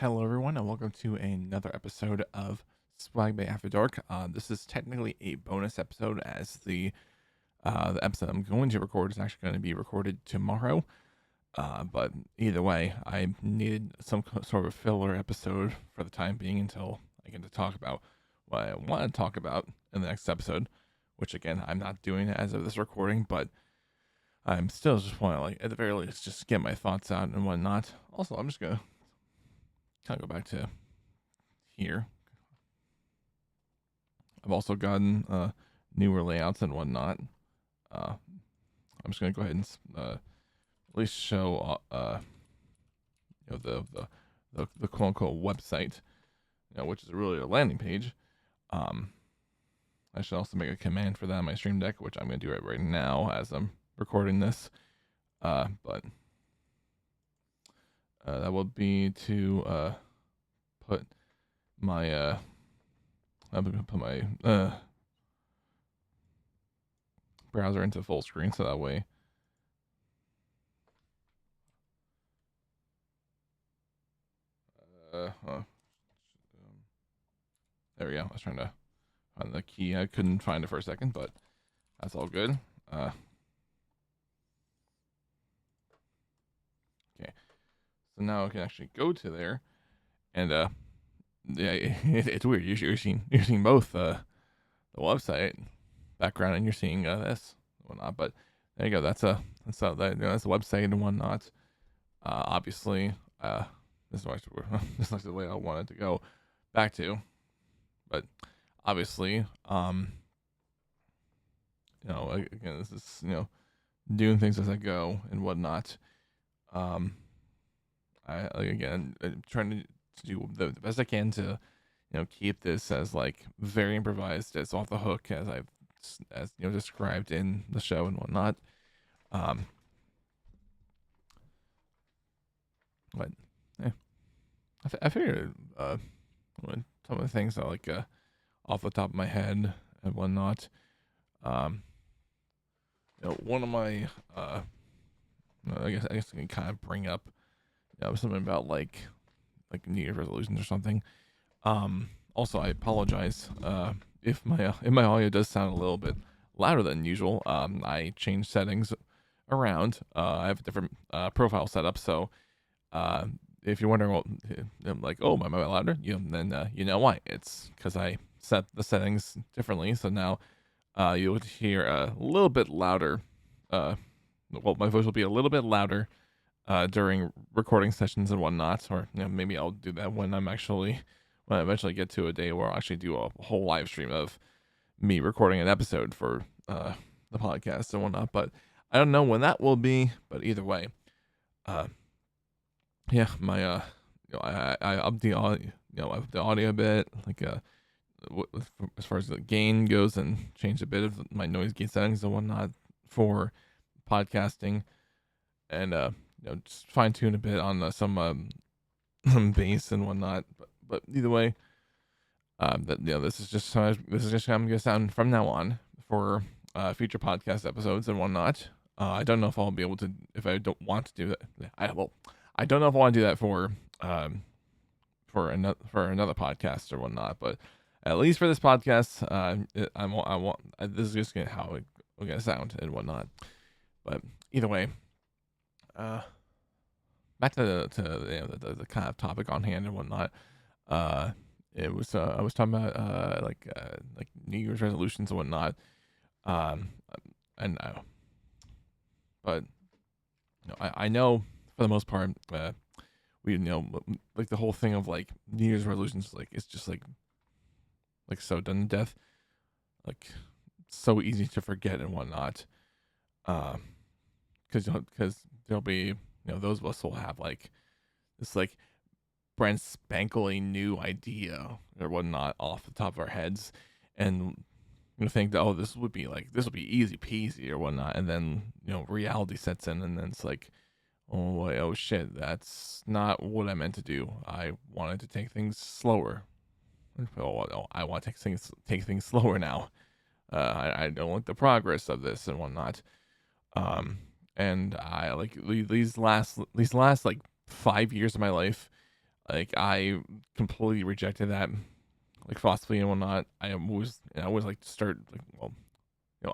Hello, everyone, and welcome to another episode of SwaggBae After Dark. This is technically a bonus episode, as the episode I'm going to record is actually going to be recorded tomorrow. But either way, I needed some sort of filler episode for the time being until I get to talk about what I want to talk about in the next episode. Which again, I'm not doing as of this recording, but I'm still just want to, like, at the very least, just get my thoughts out and whatnot. Also, I'm just gonna kind of go back to here. I've also gotten newer layouts and whatnot. I'm just gonna go ahead and at least show the quote unquote website, which is really a landing page. I should also make a command for that on my Stream Deck, which I'm gonna do right now as I'm recording this. But that will be to put my I'm gonna put my browser into full screen, so that way there we go. I was trying to find the key. I couldn't find it for a second, but that's all good. Okay, so now I can actually go to there, and yeah, it's weird. You're seeing both the website background, and you're seeing this and whatnot. But there you go. That's the website and whatnot. Obviously, this is this is the way I wanted to go back to, but obviously, again, this is doing things as I go and whatnot. I'm trying to do the best I can to keep this as like very improvised, as off the hook as I've described in the show and whatnot. But yeah, I figured some of the things that like off the top of my head and whatnot. One of my I guess I can kind of bring up something about like New Year's resolutions or something. Also, I apologize if my audio does sound a little bit louder than usual. I changed settings around. I have a different profile setup, so if you're wondering, well, I'm like, oh, am I louder? Then you know why. It's because I set the settings differently, so now you'll hear a little bit louder. Well, my voice will be a little bit louder during recording sessions and whatnot, or maybe I'll do that when I eventually get to a day where I'll actually do a whole live stream of me recording an episode for the podcast and whatnot. But I don't know when that will be. But either way, yeah, my I up the audio, I up the audio a bit, like as far as the gain goes, and changed a bit of my noise gate settings and whatnot for podcasting, and just fine tune a bit on some bass and whatnot. But either way, this is just how I'm gonna sound from now on for future podcast episodes and whatnot. I don't know if I'll be able to, if I don't want to do that. I don't know if I want to do that for another podcast or whatnot. But at least for this podcast, this is just how we're gonna sound and whatnot. But either way, back to the kind of topic on hand and whatnot. It was I was talking about like New Year's resolutions and whatnot. And but I know for the most part, we like the whole thing of like New Year's resolutions, like it's just like so done to death, like so easy to forget and whatnot. Because there'll be those of us will have like this like brand spankly new idea or whatnot off the top of our heads, and think that, oh, this would be easy peasy or whatnot, and then reality sets in, and then it's like, oh boy, oh shit, that's not what I meant to do. I wanted to take things slower. Oh, I want to take things slower now. I don't like the progress of this and whatnot. And I like these last like 5 years of my life. Like I completely rejected that like philosophy and whatnot. I always like to start like, well,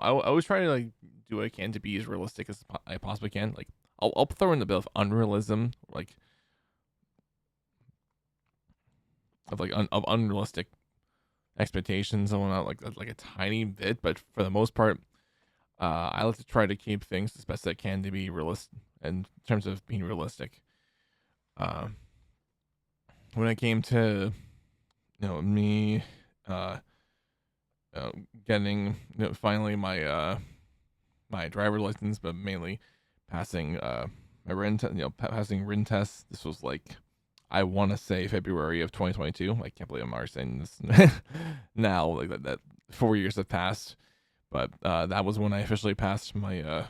I always try to like do what I can to be as realistic as I possibly can. Like I'll throw in a bit of unrealism, like of unrealistic expectations and whatnot, like a tiny bit. But for the most part, I like to try to keep things as best I can to be realistic in terms of being realistic. Uh, when it came to me, uh, getting finally my driver license, but mainly passing my passing written tests. This was like I want to say February of 2022. I can't believe I'm already saying this now. Like that 4 years have passed, but that was when I officially passed my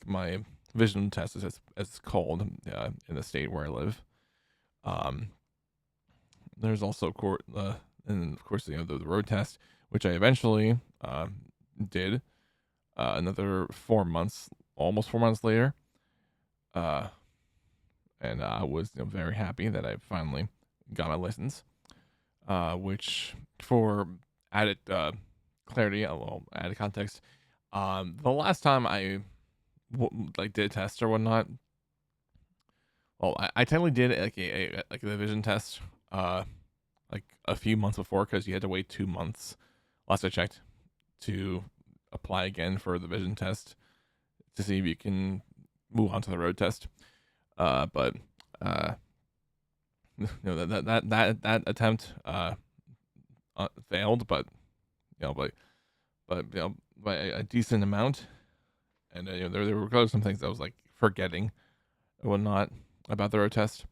my vision test, as it's called in the state where I live. Um, there's also and of course the road test, which I eventually did another 4 months, almost 4 months later. Uh, and I was very happy that I finally got my license. Which for added clarity, well, added context, the last time I like did a test or whatnot, well, I technically did like a vision test, like a few months before, because you had to wait 2 months. Last I checked, to apply again for the vision test to see if you can move on to the road test. But that attempt failed, but you know, by a decent amount. And there were some things I was like forgetting and whatnot about the road test.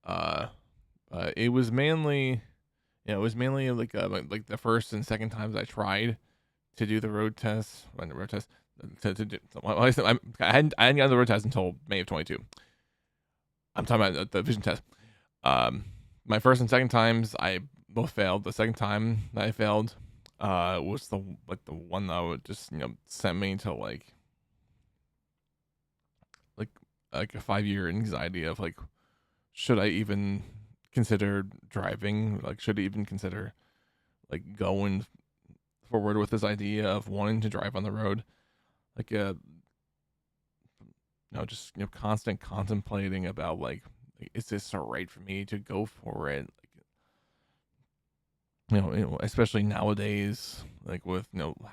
Uh, it was mainly, like the first and second times I tried to do the road test. When the road test to do, well, I hadn't gotten the road test until May of 22. I'm talking about the vision test. My first and second times I both failed. The second time that I failed, was the one that would just sent me to like like a 5 year anxiety of like, should I even consider driving? Like, should I even consider like going forward with this idea of wanting to drive on the road? Like, just constant contemplating about like, is this right for me to go for it? Like, especially nowadays, like with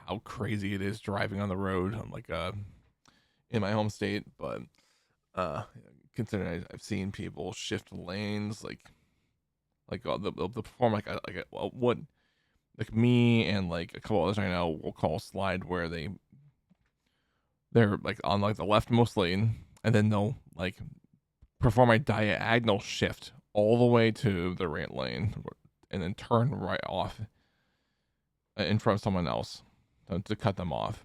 how crazy it is driving on the road. I'm like in my home state, but uh, considering I've seen people shift lanes, they'll perform well, what like me and like a couple others I know will call slide, where they're like on like the leftmost lane, and then they'll like perform a diagonal shift all the way to the right lane, and then turn right off in front of someone else to cut them off,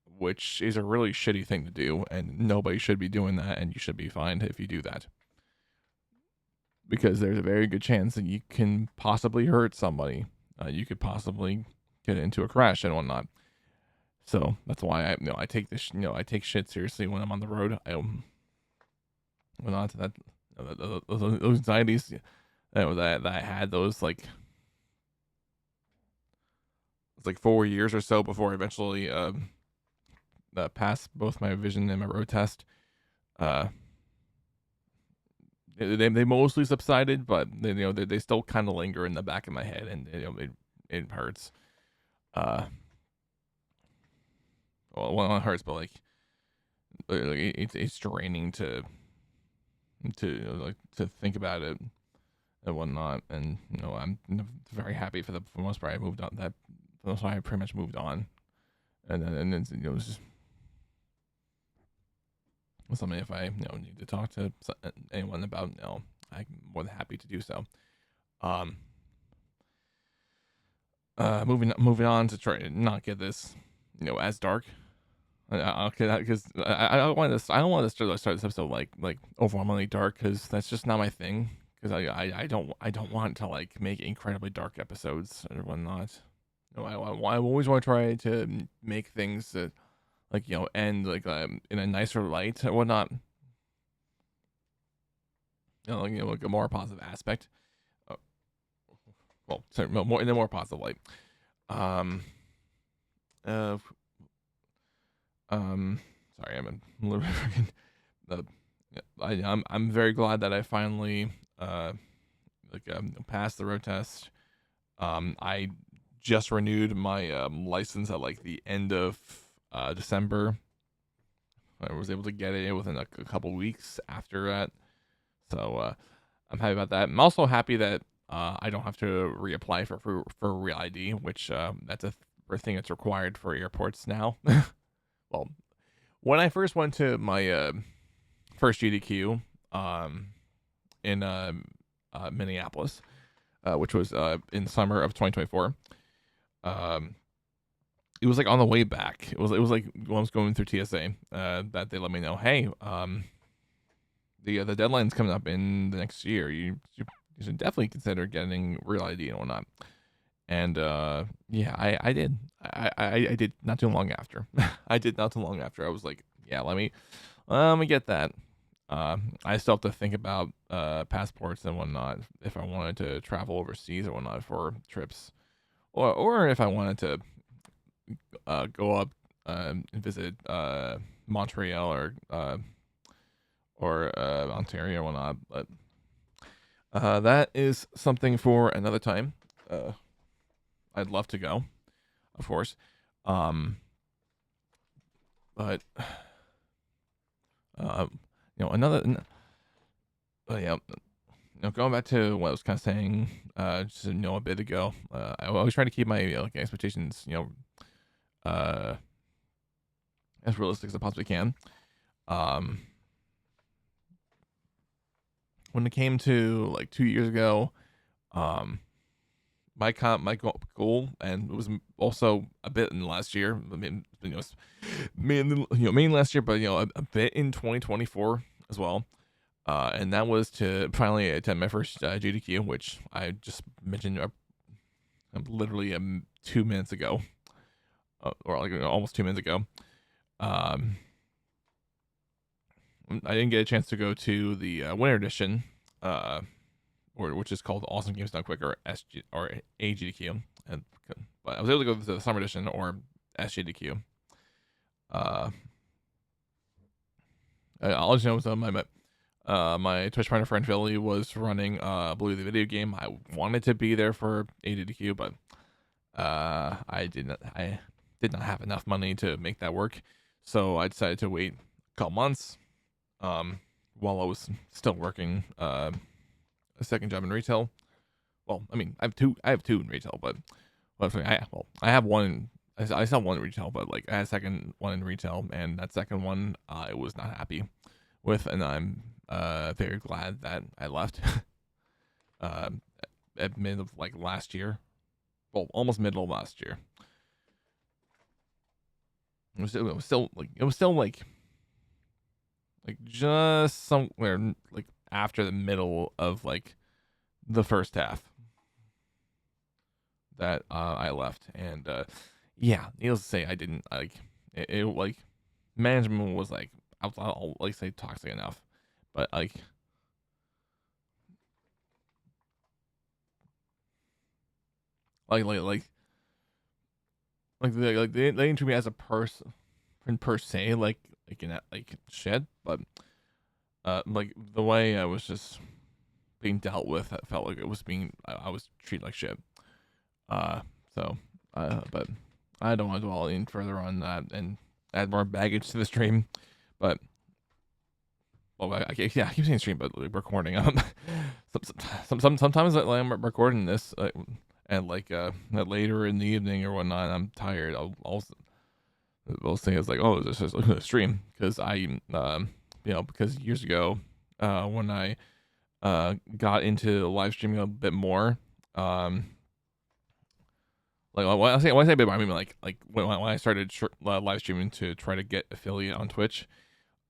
which is a really shitty thing to do, and nobody should be doing that, and you should be fined if you do that, because there's a very good chance that you can possibly hurt somebody. You could possibly get into a crash and whatnot. So that's why I take this I take shit seriously when I'm on the road. I went on to that those anxieties that I had, those like it's like 4 years or so before I eventually passed both my vision and my road test. They mostly subsided, but they still kind of linger in the back of my head, and it hurts. Well, it hurts, but like it's draining to to think about it and whatnot. And I'm very happy for the most part. I moved on. That for the most part, I pretty much moved on, and then it's, it's just something, if I need to talk to anyone about, I'm more than happy to do so. Moving on to try to not get this as dark. Okay, because I don't want this. I don't want to start this episode like overwhelmingly dark, because that's just not my thing. Because I don't want to like make incredibly dark episodes or whatnot. I always want to try to make things that end like in a nicer light or whatnot. like a more positive aspect. Uh, well, sorry, more in a more positive light. Um, uh, sorry, I'm a little bit. Uh, I'm very glad that I finally passed the road test. I just renewed my license at like the end of December. I was able to get it within a couple weeks after that, so I'm happy about that. I'm also happy that I don't have to reapply for Real ID, which that's a thing that's required for airports now. Well, when I first went to my first GDQ in Minneapolis, which was in summer of 2024. It was like on the way back. It was like when I was going through TSA that they let me know, hey, the deadline's coming up in the next year. You should definitely consider getting Real ID and whatnot. And yeah, I did. I did not too long after. I did not too long after. I was like, yeah, let me get that. I still have to think about passports and whatnot if I wanted to travel overseas or whatnot for trips, or if I wanted to go up and visit Montreal or Ontario or whatnot. But that is something for another time. I'd love to go, of course. But another. Yeah. Going back to what I was kind of saying, just a bit ago, I always try to keep my expectations, as realistic as I possibly can. When it came to like 2 years ago, my goal, and it was also a bit in last year. I mean, mainly last year, but a bit in 2024 as well. And that was to finally attend my first GDQ, which I just mentioned literally 2 minutes ago, or like almost 2 minutes ago. I didn't get a chance to go to the winter edition, which is called Awesome Games Done Quick, or SG or AGDQ, but I was able to go to the summer edition, or SGDQ. I'll let you know. So my Twitch partner friend Philly was running Blue the video game. I wanted to be there for AGDQ, but I did not have enough money to make that work, so I decided to wait a couple months while I was still working a second job in retail. Well, I mean, I have two in retail, but I have one. I still have one in retail, but like I had a second one in retail, and that second one I was not happy with, and I'm very glad that I left at mid of like last year. Well, almost middle of last year. It was still like just somewhere like after the middle of like the first half that I left, and yeah, needless to say, I didn't like it like management was like, I'll like say toxic enough, but like they didn't treat me as a person per se, like in that like shit, but like the way I was just being dealt with, I felt like it was I was treated like shit. So but I don't want to dwell in further on that and add more baggage to the stream, but well, I keep saying stream, but like recording. Sometimes I'm recording this and like later in the evening or whatnot, I'm tired. I'll say it's like, oh, this is a stream, because because years ago, when I got into live streaming a bit more, like when I say a bit more, I mean like when I started live streaming to try to get affiliate on Twitch,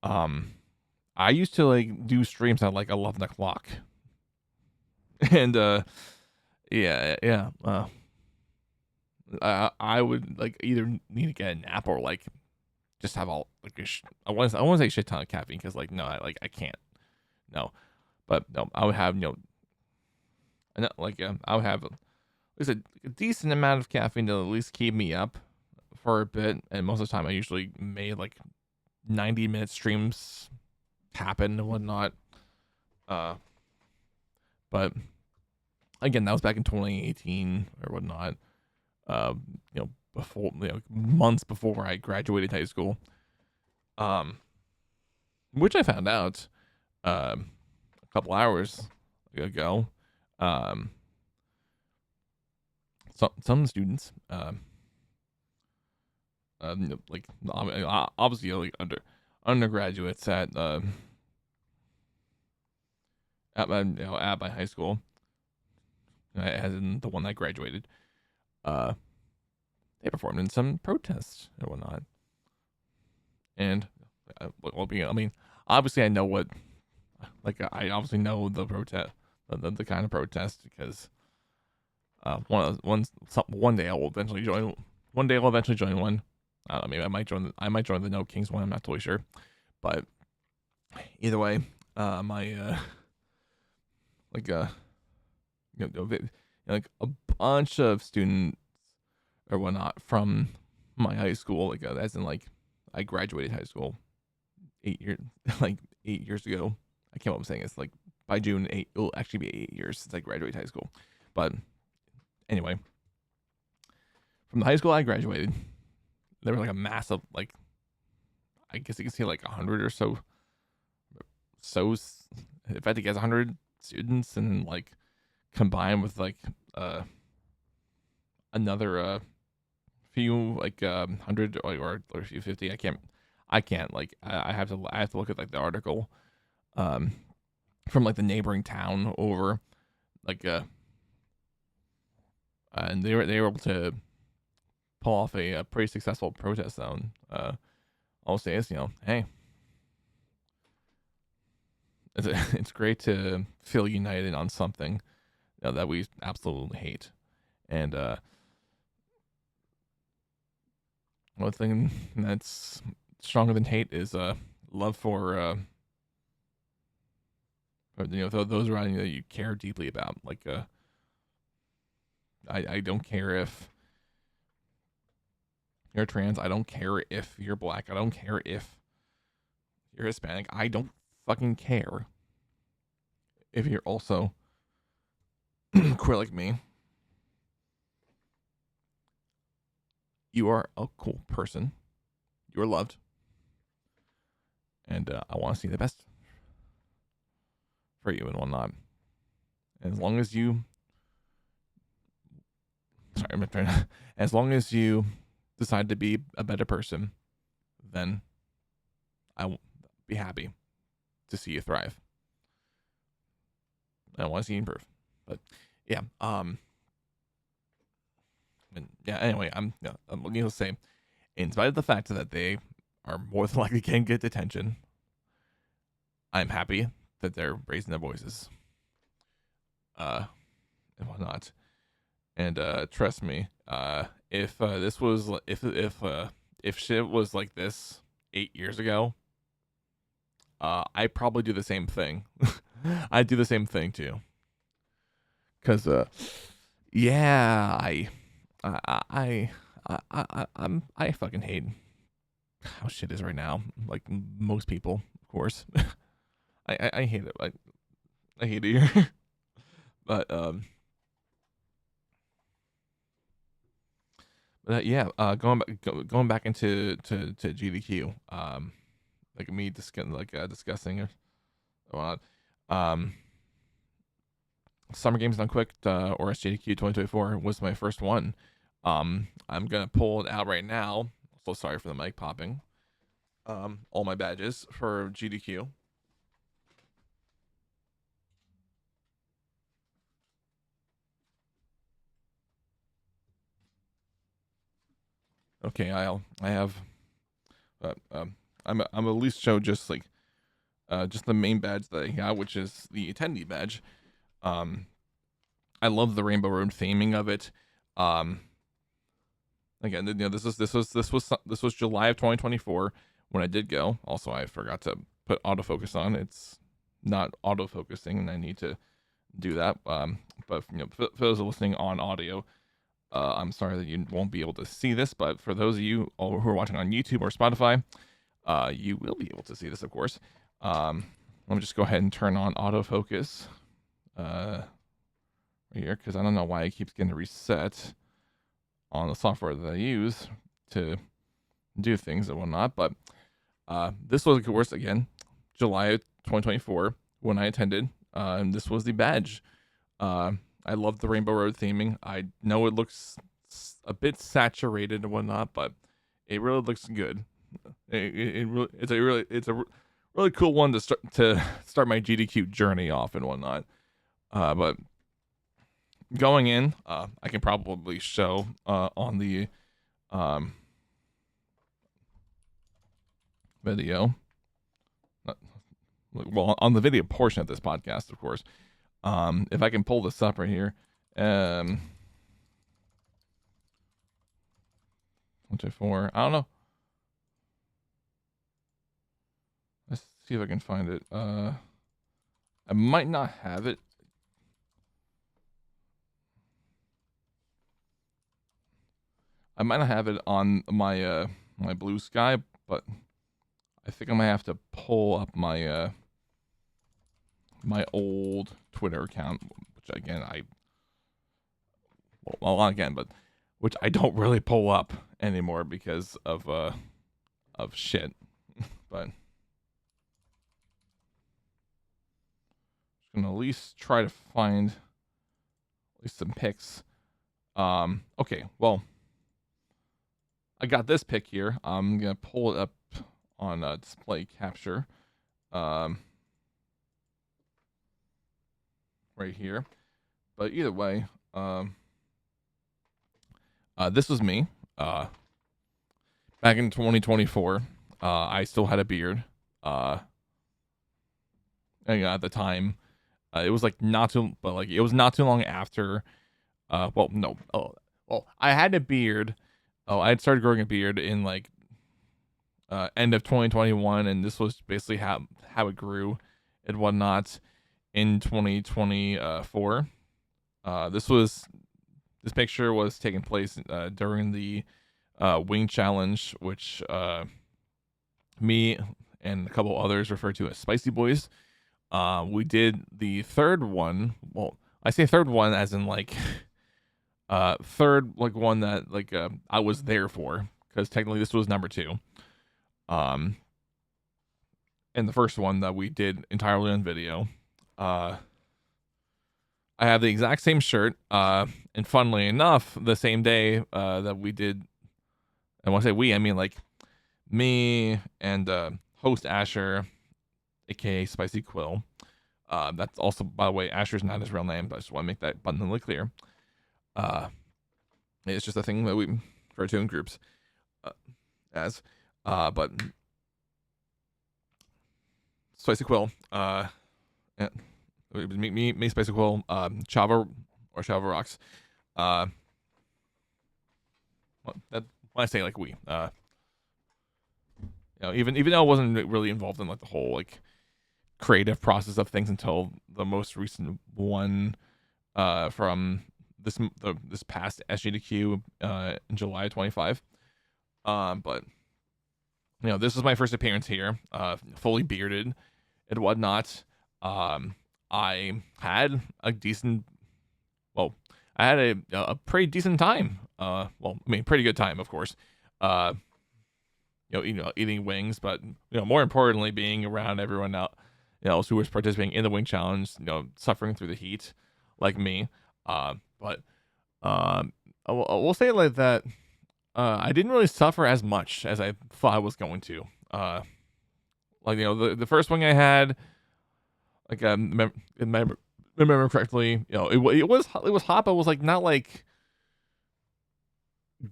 I used to like do streams at like 11 o'clock, and I would like either need to get a nap or like just have all like I want to say shit ton of caffeine, because like no, I can't, no, But no, I would have I would have at least a decent amount of caffeine to at least keep me up for a bit. And most of the time, I usually made like 90-minute streams happen and whatnot. But again, that was back in 2018 or whatnot. Before months before I graduated high school. Which I found out a couple hours ago. Some students, obviously like undergraduates at my high school, as in the one I graduated, they performed in some protests and whatnot. And obviously I know what, I obviously know the protest, the kind of protest, because one day I will eventually join. One day I'll eventually join one. I don't know. Maybe I might join the No Kings one. I'm not totally sure, but either way, my like like a bunch of students or whatnot from my high school, as in I graduated high school 8 years 8 years ago. I can't remember saying it's like by June 8 it'll actually be 8 years since I graduated high school. But anyway, from the high school I graduated, there was like a massive, I guess you can say 100 or so. So if I had to guess, 100 students, and combined with another few 100 or a few 50. I can't I have to look at the article from the neighboring town over, and they were able to pull off a pretty successful protest zone. I'll say is, hey, it's great to feel united on something that we absolutely hate. And one thing that's stronger than hate is love for those around you that you care deeply about. I don't care if you're trans. I don't care if you're black. I don't care if you're Hispanic. I don't fucking care if you're also queer like me. You are a cool person. You're loved. And I want to see the best for you and whatnot. And as long as you... As long as you decide to be a better person, then I will be happy to see you thrive. I want to see you improve. But yeah, anyway, I'm going to say, in spite of the fact that they are more than likely can get detention, I'm happy that they're raising their voices, and whatnot. And trust me, if this was if shit was like this 8 years ago, I'd probably do the same thing. I'd do the same thing too. Cause yeah, I fucking hate how shit is right now. Like most people, of course. I hate it. I hate it here. But yeah, going back into to GDQ, me discussing Summer Games Done Quick, or SJDQ 2024 was my first one. I'm gonna pull it out right now. So sorry for the mic popping. All my badges for GDQ. Okay, I have I'm at least show just the main badge that I got, which is the attendee badge. I love the Rainbow Road theming of it. Again, this was July of 2024 when I did go. Also, I forgot to put autofocus on. It's not autofocusing, and I need to do that. But for those listening on audio, I'm sorry that you won't be able to see this, but for those of you who are watching on YouTube or Spotify, you will be able to see this, of course. Let me just go ahead and turn on autofocus right here, because I don't know why it keeps getting reset on the software that I use to do things and whatnot. But this was, of course, again, July 2024 when I attended, and this was the badge. I love the Rainbow Road theming. I know it looks a bit saturated and whatnot, but it really looks good. It's a really cool one to start my GDQ journey off and whatnot. But going in, I can probably show on the video. Well, on the video portion of this podcast, of course. If I can pull this up right here. 124. I don't know. Let's see if I can find it. I might not have it. I might not have it on my my Blue Sky, but I think I might have to pull up my my old Twitter account, which again which I don't really pull up anymore because of shit. But I'm gonna at least try to find at least some pics. Okay, well, I got this pic here. I'm gonna pull it up on display capture. Right here. But either way, this was me. Back in 2024, I still had a beard. And, at the time, it was like it was not too long after. Well, no. Oh, well, I had a beard. Oh, I had started growing a beard in like end of 2021, and this was basically how it grew and whatnot in 2024. This picture was taking place during the wing challenge, which me and a couple others refer to as Spicy Boys. We did the third one. Well, I say third one as in like third like one that like I was there for, because technically this was number 2. And the first one that we did entirely on video. I have the exact same shirt, and funnily enough, the same day that we did, and when I say we, I mean like me and host Asher, aka Spicy Quill. That's also, by the way, Asher's not his real name, but I just want to make that abundantly clear. It's just a thing that we refer to in groups as. But Spicy Quill, me, Spicy Quill, Chava Rocks. When I say like we, even though I wasn't really involved in like the whole like creative process of things until the most recent one, from this past SGDQ in July 25. But this was my first appearance here, fully bearded and whatnot. I had a decent, well, I had a pretty decent time. Pretty good time, of course. Eating wings, but more importantly, being around everyone else who was participating in the wing challenge, suffering through the heat, like me. But I will say it like that. I didn't really suffer as much as I thought I was going to. The first wing I had, like remember correctly, it was hot, but it was like not like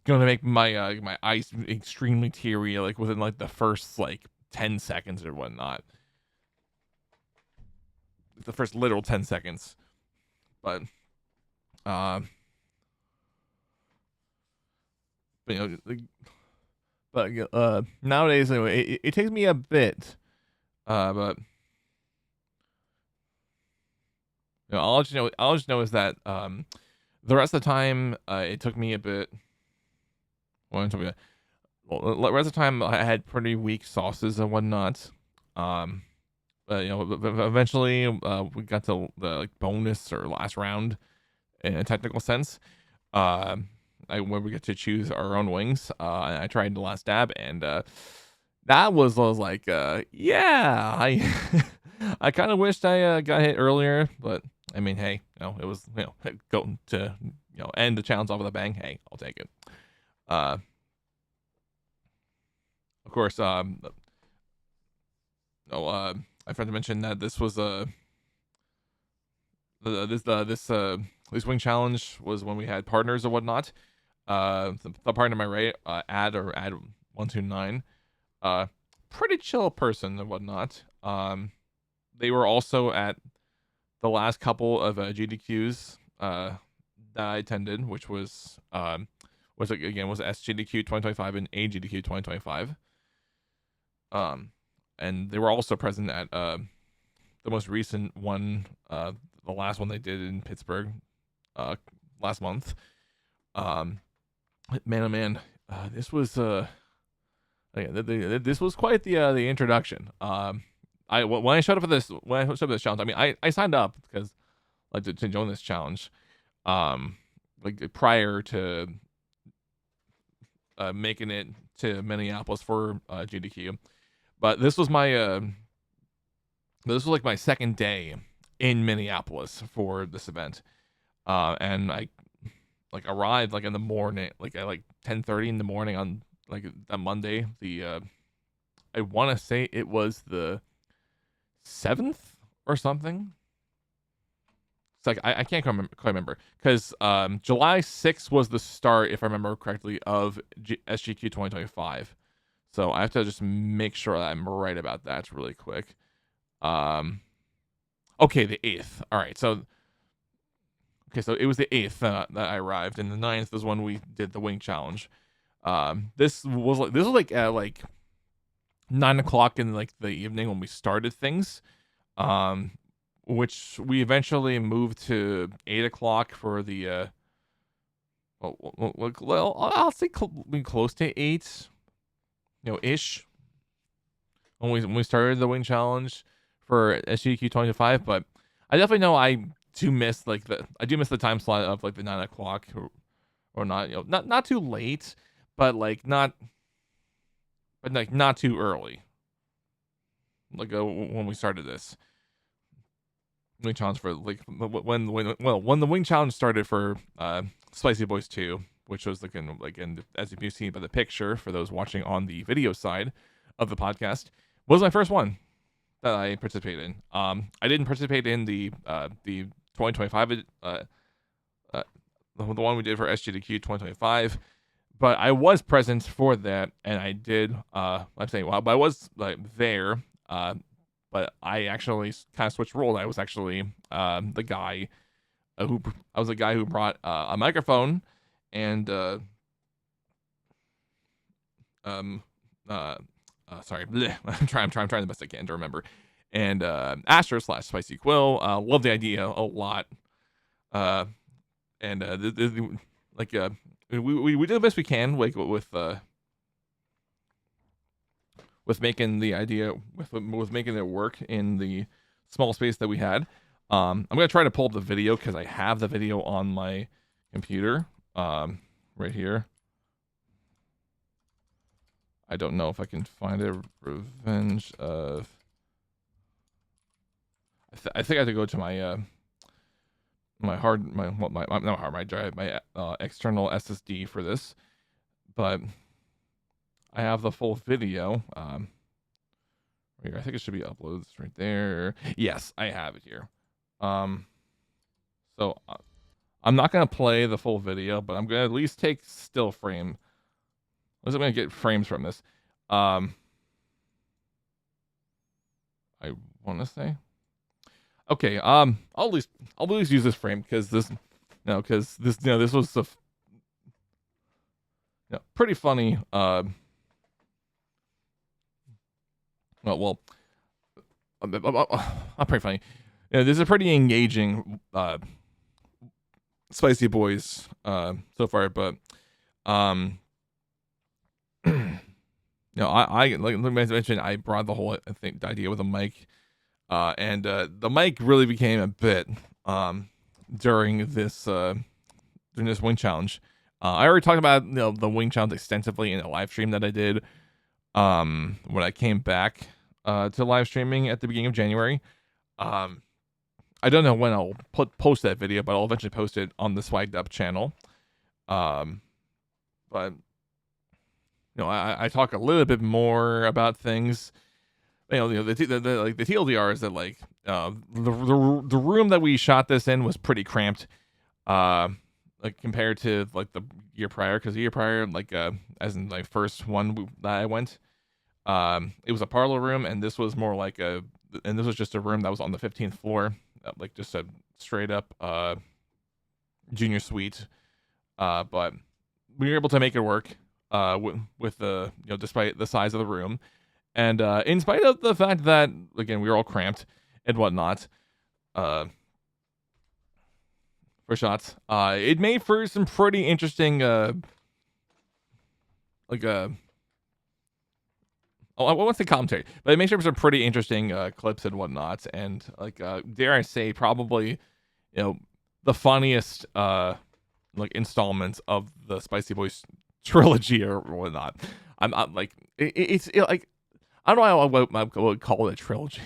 gonna make my my eyes extremely teary like within like the first like 10 seconds or whatnot. The first literal 10 seconds. But nowadays anyway, it takes me a bit, but I'll let you know. I'll just know is that the rest of the time it took me a bit. Well, it took me the rest of the time I had pretty weak sauces and whatnot. Um, eventually we got to the like bonus or last round in a technical sense. Uh, where we get to choose our own wings. And I tried the last dab, and that was like, yeah, I I kind of wished I got hit earlier, but I mean, hey, it was going to end the challenge off with a bang. Hey, I'll take it. Uh, of course, I forgot to mention that this was this wing challenge was when we had partners or whatnot. The partner to my right, ad 129, pretty chill person and whatnot. They were also at the last couple of GDQs that I attended, which was SGDQ 2025 and AGDQ 2025. And they were also present at the most recent one, the last one they did in Pittsburgh, last month. Man, oh man, this was this was quite the introduction. When I showed up for this challenge, I mean, I signed up because like to join this challenge, like prior to making it to Minneapolis for GDQ, but this was like my second day in Minneapolis for this event, and I like arrived like in the morning, like at like 10:30 in the morning on like that Monday. I want to say it was the 7th or something. It's like I can't quite remember because July 6th was the start, if I remember correctly, of SGQ 2025. So I have to just make sure that I'm right about that really quick. Okay, the 8th. All right, so it was the 8th that I arrived, and the 9th is when we did the wing challenge. This was like at like 9 o'clock in like the evening when we started things. Which we eventually moved to 8 o'clock for the well, I'll say close to 8, ish, when we started the wing challenge for SGQ 25. But I definitely know I do miss the time slot of like the 9 o'clock or not, not too late, but like not too early, like when we started this wing challenge for like when the wing challenge started for Spicy Boys 2, which was and as you can see by the picture for those watching on the video side of the podcast, was my first one that I participated in. I didn't participate in the 2025 the one we did for SGDQ 2025, but I was present for that, and I did I'm saying, well, but I was like there, but I actually kind of switched roles. I was actually the guy who brought a microphone and sorry, bleh, I'm trying the best I can to remember. And Asher / Spicy Quill, love the idea a lot. And we did the best we can, like with making the idea with making it work in the small space that we had. I'm gonna try to pull up the video because I have the video on my computer right here. I don't know if I can find a Revenge of. I think I have to go to my not hard my drive, my external SSD for this, but I have the full video. Here, I think it should be uploads right there. Yes, I have it here. So I'm not gonna play the full video, but I'm gonna at least take still frame. At least I'm gonna get frames from this. I want to say. Okay. I'll at least use this frame because this was pretty funny. Well, not pretty funny. this is a pretty engaging Spicy Boys so far, but I like I mentioned, I brought the whole the idea with a mic, and the mic really became a bit during this wing challenge. I already talked about the wing challenge extensively in a live stream that I did when I came back to live streaming at the beginning of January. I don't know when I'll post that video, but I'll eventually post it on the Swagged Up channel. But I talk a little bit more about things. The TLDR is that like the room that we shot this in was pretty cramped, like compared to like the year prior. Because the year prior, like as in my first one that I went, it was a parlor room, and this was more like this was just a room that was on the 15th floor, like just a straight up junior suite. But we were able to make it work with the despite the size of the room, and in spite of the fact that again we were all cramped and whatnot, for shots, it made for some pretty interesting I won't say commentary, but it makes for some pretty interesting clips and whatnot, and like dare I say probably the funniest like installments of the Spicy Boys trilogy or whatnot. I'm like it's like I don't know what I would call it a trilogy.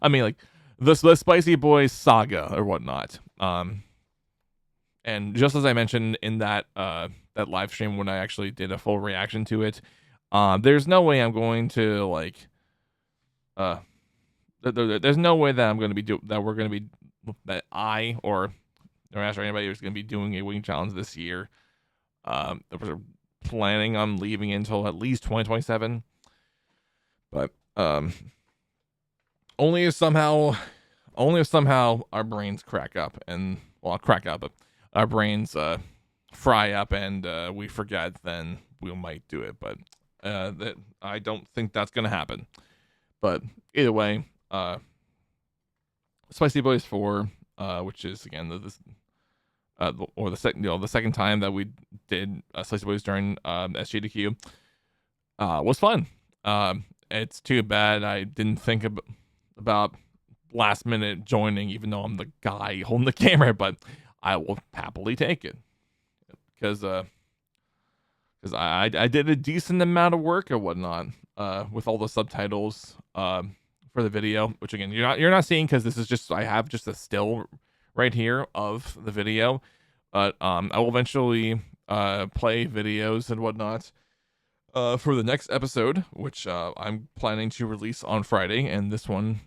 I mean like the Spicy Boys saga or whatnot. And just as I mentioned in that that live stream when I actually did a full reaction to it, there's no way I'm going to like there's no way that I'm going to be that I or anybody who's going to be doing a wing challenge this year. We're planning on leaving until at least 2027, but only if somehow our brains crack up and but our brains fry up and we forget, then we might do it. But that I don't think that's gonna happen. But either way, Spicy Boys 4, which is again the second time that we did Spicy Boys during SGDQ, was fun. It's too bad I didn't think about last minute joining, even though I'm the guy holding the camera, but I will happily take it because I did a decent amount of work or whatnot with all the subtitles for the video, which again you're not seeing because this is just I have just a still right here of the video, but I will eventually play videos and whatnot for the next episode, which I'm planning to release on Friday, and this one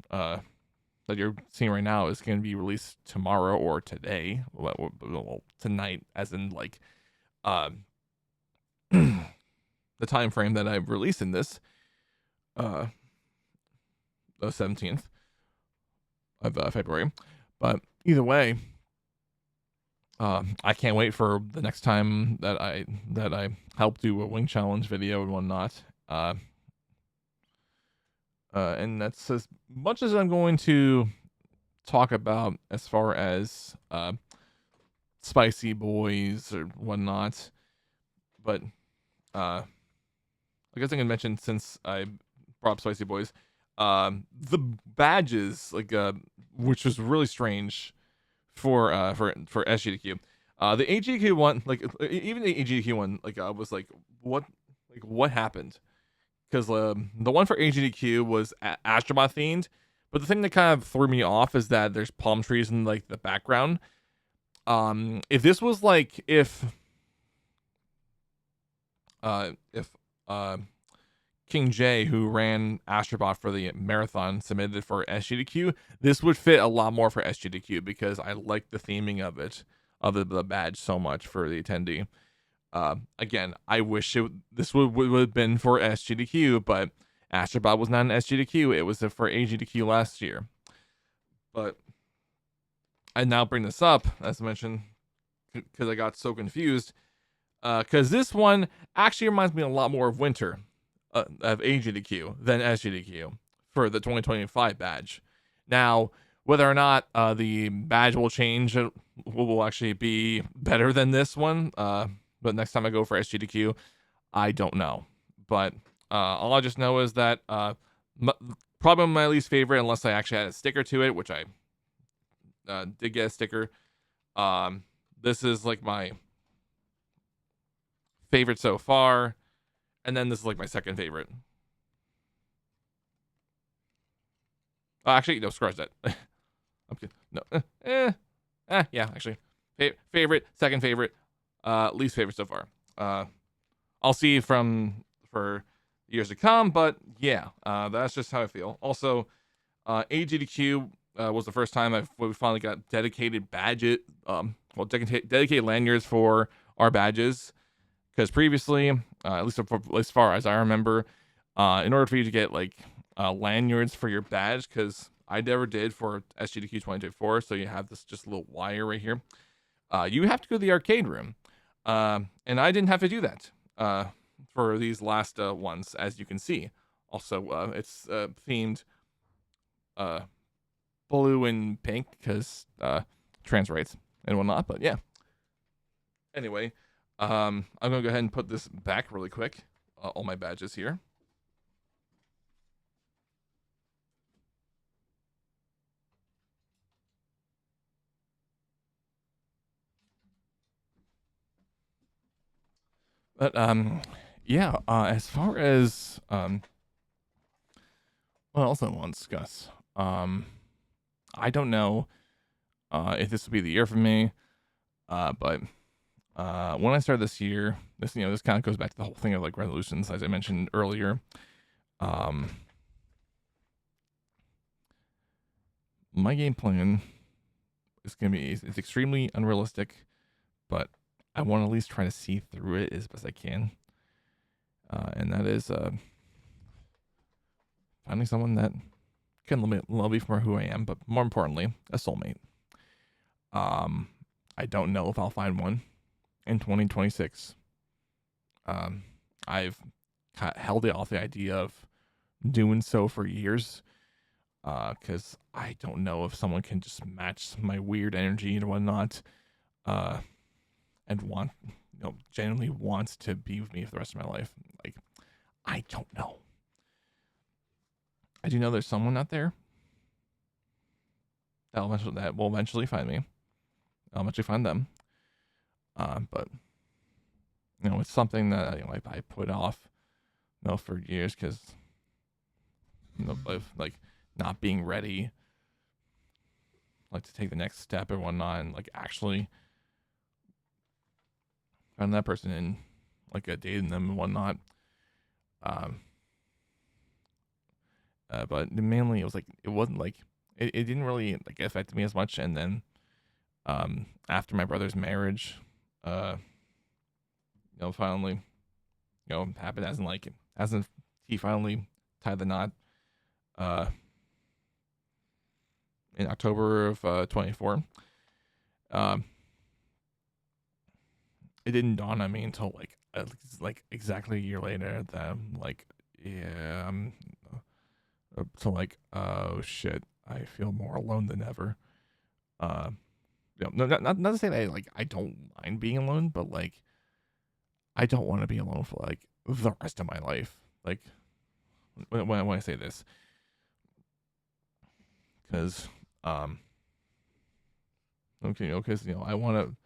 that you're seeing right now is going to be released tomorrow or today, well, tonight, as in like the time frame that I'm releasing this, the 17th of February. But either way, I can't wait for the next time that I help do a wing challenge video and whatnot. And that's as much as I'm going to talk about as far as Spicy Boys or whatnot. But I guess I can mention, since I brought up Spicy Boys, the badges, like which was really strange for SGDQ. The AGDQ one, like even the AGDQ one, like I was like, what happened? Because the one for AGDQ was Astrobot themed, but the thing that kind of threw me off is that there's palm trees in like the background. If this was like if King J, who ran Astrobot for the marathon, submitted for SGDQ, this would fit a lot more for SGDQ because I like the theming of it, of the badge so much for the attendee. Again, I wish this would have been for SGDQ, but Astrobot was not an SGDQ. It was for AGDQ last year. But I now bring this up, as I mentioned, because I got so confused. Because this one actually reminds me a lot more of Winter of AGDQ than SGDQ for the 2025 badge. Now, Whether or not the badge will change, will actually be better than this one. But next time I go for SGDQ, I don't know. But all I just know is that probably my least favorite, unless I actually had a sticker to it, which I did get a sticker. This is like my favorite so far, and then this is like my second favorite. Actually, no, scratch that. Okay, no, yeah, actually, favorite, second favorite, least favorite so far. I'll see for years to come, but yeah, that's just how I feel. Also, AGDQ was the first time we finally got dedicated badges, dedicated lanyards for our badges. Because previously, at least as far as I remember, in order for you to get like lanyards for your badge, because I never did for SGDQ 2024, so you have this just little wire right here. You have to go to the arcade room, and I didn't have to do that for these last ones, as you can see. Also, it's themed blue and pink because trans rights and whatnot. But yeah. Anyway, I'm gonna go ahead and put this back really quick. All my badges here. But yeah. As far as what else I want to discuss? I don't know if this will be the year for me. But when I started this year, this kind of goes back to the whole thing of like resolutions, as I mentioned earlier. My game plan is gonna be it's extremely unrealistic, but I want to at least try to see through it as best I can. And that is finding someone that can love me for who I am, but more importantly, a soulmate. I don't know if I'll find one in 2026. I've held off the idea of doing so for years, because I don't know if someone can just match my weird energy and whatnot, and genuinely wants to be with me for the rest of my life. Like, I don't know. I do know there's someone out there that will eventually find me. I'll eventually find them. But it's something that I put off, for years because of like not being ready, like to take the next step or whatnot, and like actually find that person and like dating them and whatnot. But mainly it was like it wasn't like it didn't really like affect me as much. And then after my brother's marriage, finally happened, hasn't he finally tied the knot in October of 24. It didn't dawn on me until like exactly a year later that like, yeah, so like, oh shit, I feel more alone than ever. No, not to say that I don't mind being alone, but like I don't want to be alone for like the rest of my life. Like when I say this, because because I want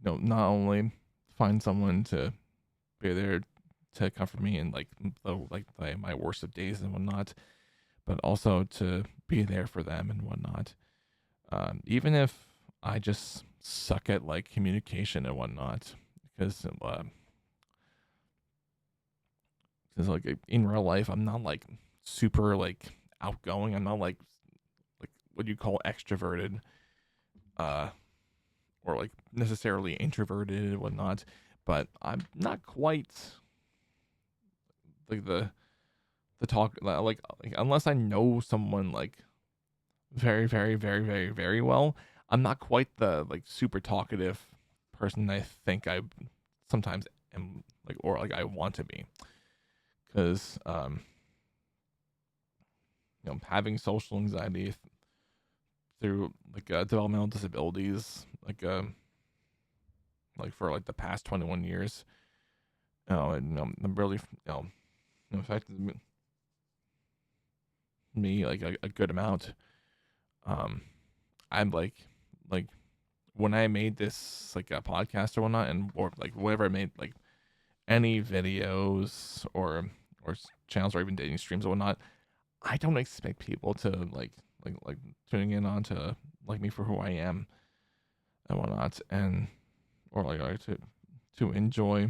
to not only find someone to be there to comfort me in my worst of days and whatnot, but also to be there for them and whatnot. Even if I just suck at like communication and whatnot, because like in real life I'm not like super like outgoing. I'm not like what you call extroverted, or like necessarily introverted and whatnot. But I'm not quite like the talk like unless I know someone like very very very very very well. I'm not quite the like super talkative person I think I sometimes am, like, or like I want to be, because having social anxiety through like developmental disabilities, like for like the past 21 years. And I'm really, affected me like a good amount. Um, I'm like when I made this like a podcast or whatnot, and or like whatever I made, like any videos or channels or even dating streams or whatnot, I don't expect people to like tuning in on to like me for who I am and whatnot, and or like to enjoy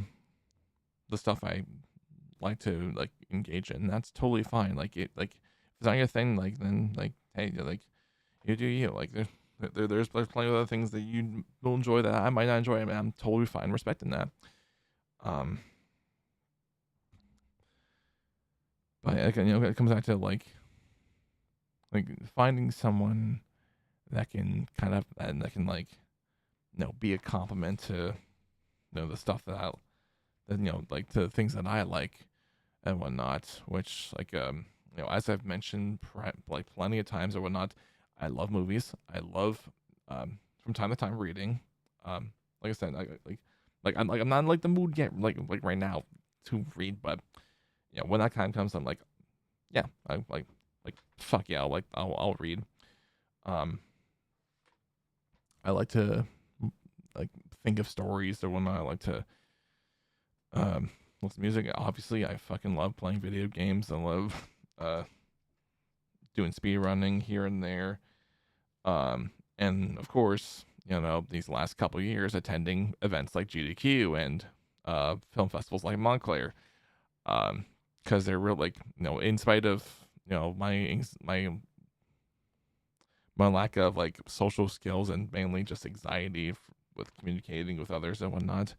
the stuff I like to like engage in. That's totally fine. Like if it's not your thing, like then like hey, like you do you. Like there's plenty of other things that you will enjoy that I might not enjoy, and I'm totally fine respecting that. Um, but again, it comes back to like finding someone that can kind of and that can like be a compliment to the stuff that like to the things that I like and whatnot. Which like as I've mentioned like plenty of times or whatnot, I love movies. I love from time to time reading. Like I said, I'm not in like the mood yet like right now to read, but when that time comes, I'm like yeah, I like fuck yeah, I'll read. Um, I like to like think of stories or whatnot. I like to listen to music. Obviously, I fucking love playing video games. I love uh doing speed running here and there. And of course, these last couple of years attending events like GDQ and film festivals like Montclair. Because they're real like in spite of my lack of like social skills and mainly just anxiety with communicating with others and whatnot.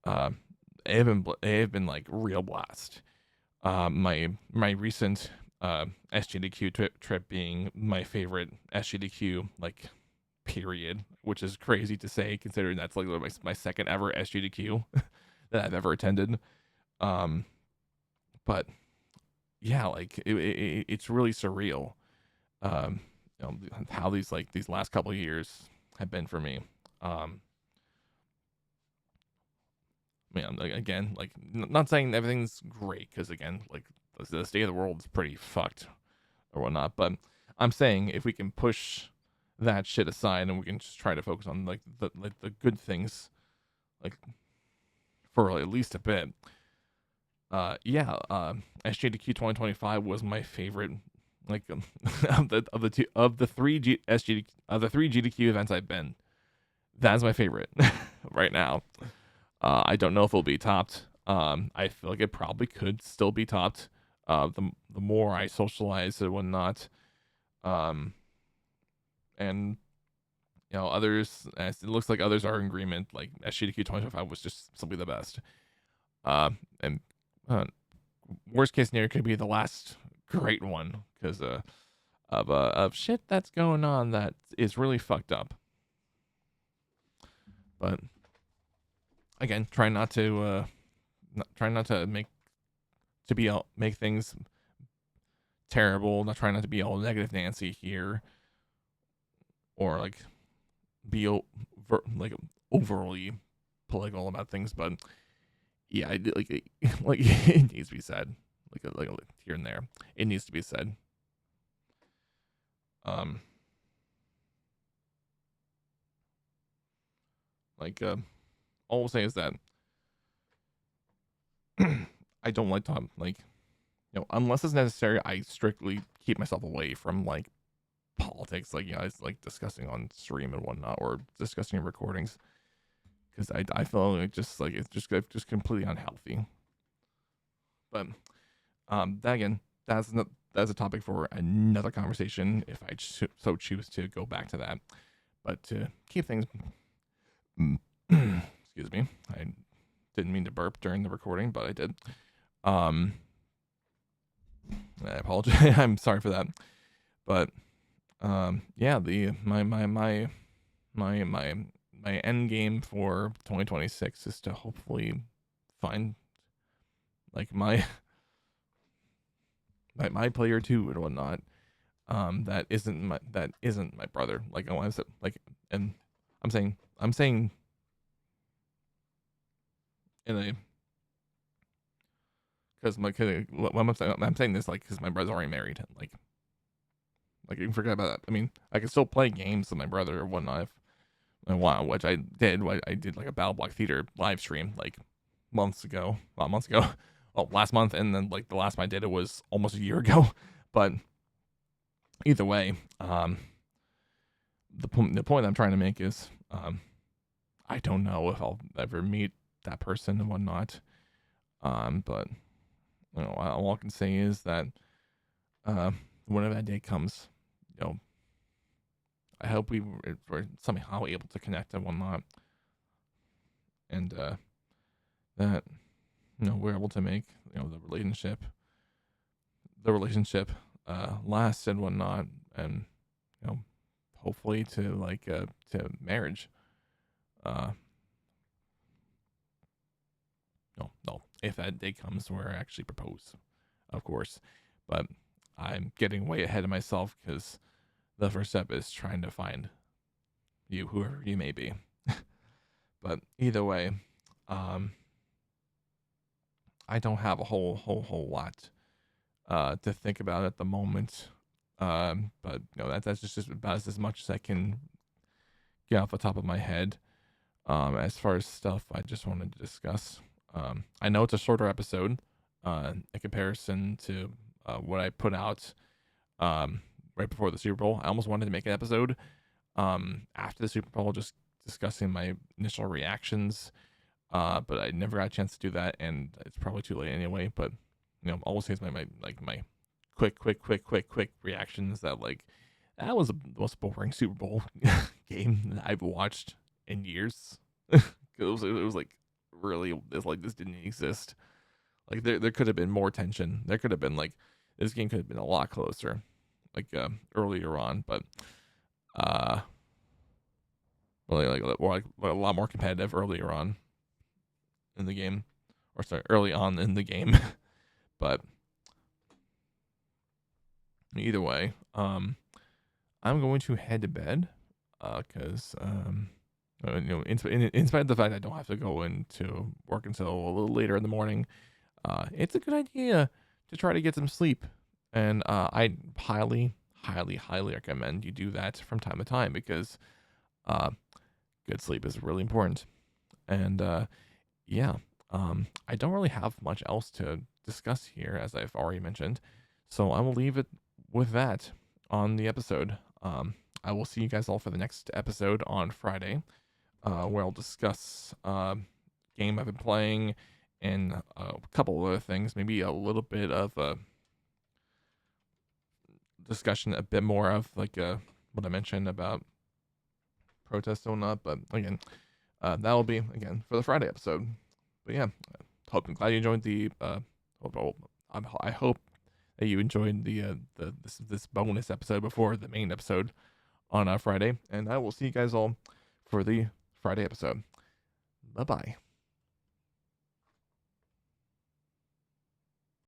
Uh, it have been like real blast. My recent SGDQ trip being my favorite SGDQ like period, which is crazy to say considering that's like my second ever SGDQ that I've ever attended. Um, but yeah, like it's really surreal. Um, how these last couple of years have been for me. Um, Man, like again, like not saying everything's great because again, like the state of the world is pretty fucked or whatnot. But I'm saying if we can push that shit aside and we can just try to focus on the good things, like for at least a bit. Yeah. SJDQ 2025 was my favorite. Like of the three GDQ events I've been, that's my favorite right now. I don't know if it'll be topped. I feel like it probably could still be topped. The more I socialize and whatnot, um, and others. It looks like others are in agreement. Like SGDQ 2025 was just simply the best. And worst case scenario could be the last great one because of shit that's going on that is really fucked up. But again, try not to make things terrible. Not trying not to be all negative Nancy here, or like be like overly political about things. But yeah, like it needs to be said, like here and there. It needs to be said. Um, like all I'll say is that I don't like to like unless it's necessary. I strictly keep myself away from like politics, like it's like discussing on stream and whatnot, or discussing in recordings, because I feel like it's just completely unhealthy. But that again, that's a topic for another conversation if I so choose to go back to that. But to keep things, excuse me, I didn't mean to burp during the recording, but I did. I apologize. I'm sorry for that. But yeah, the my end game for 2026 is to hopefully find like my player two and whatnot. that isn't my brother. Like, I said, like, and I'm saying in a because I'm saying this like because my brother's already married. Like you can forget about that. I mean, I can still play games with my brother or whatnot if I want, which I did. I did like a Battle Block Theater live stream like months ago. Well, months ago. Well, last month, and then like the last time I did it was almost a year ago. But either way, the point I'm trying to make is, I don't know if I'll ever meet that person and whatnot. But all I can say is that, whenever that day comes, you know, I hope we're somehow able to connect and whatnot, and that we're able to make the relationship last and whatnot, and hopefully to to marriage. No, if that day comes where I actually propose, of course. But I'm getting way ahead of myself because the first step is trying to find you, whoever you may be. But either way, I don't have a whole lot to think about at the moment. But that's just about as much as I can get off the top of my head. As far as stuff I just wanted to discuss, I know it's a shorter episode, in comparison to what I put out right before the Super Bowl. I almost wanted to make an episode after the Super Bowl, just discussing my initial reactions, but I never got a chance to do that, and it's probably too late anyway. But always say my quick reactions that that was the most boring Super Bowl game that I've watched in years. it was like really, it's like this didn't exist. Like there could have been more tension. There could have been this game could have been a lot closer, earlier on, but really a lot more competitive earlier on in the game, or sorry, early on in the game. But either way, I'm going to head to bed, because in spite of the fact I don't have to go into work until a little later in the morning, it's a good idea to try to get some sleep, and I highly recommend you do that from time to time, because good sleep is really important. And yeah, I don't really have much else to discuss here, as I've already mentioned, so I will leave it with that on the episode. I will see you guys all for the next episode on Friday, where I'll discuss game I've been playing and a couple of other things, maybe a little bit of a discussion, a bit more of what I mentioned about protests and whatnot. But again, that will be again for the Friday episode. But yeah, I'm glad you enjoyed the. I hope that you enjoyed this bonus episode before the main episode on Friday, and I will see you guys all for the Friday episode. Bye bye.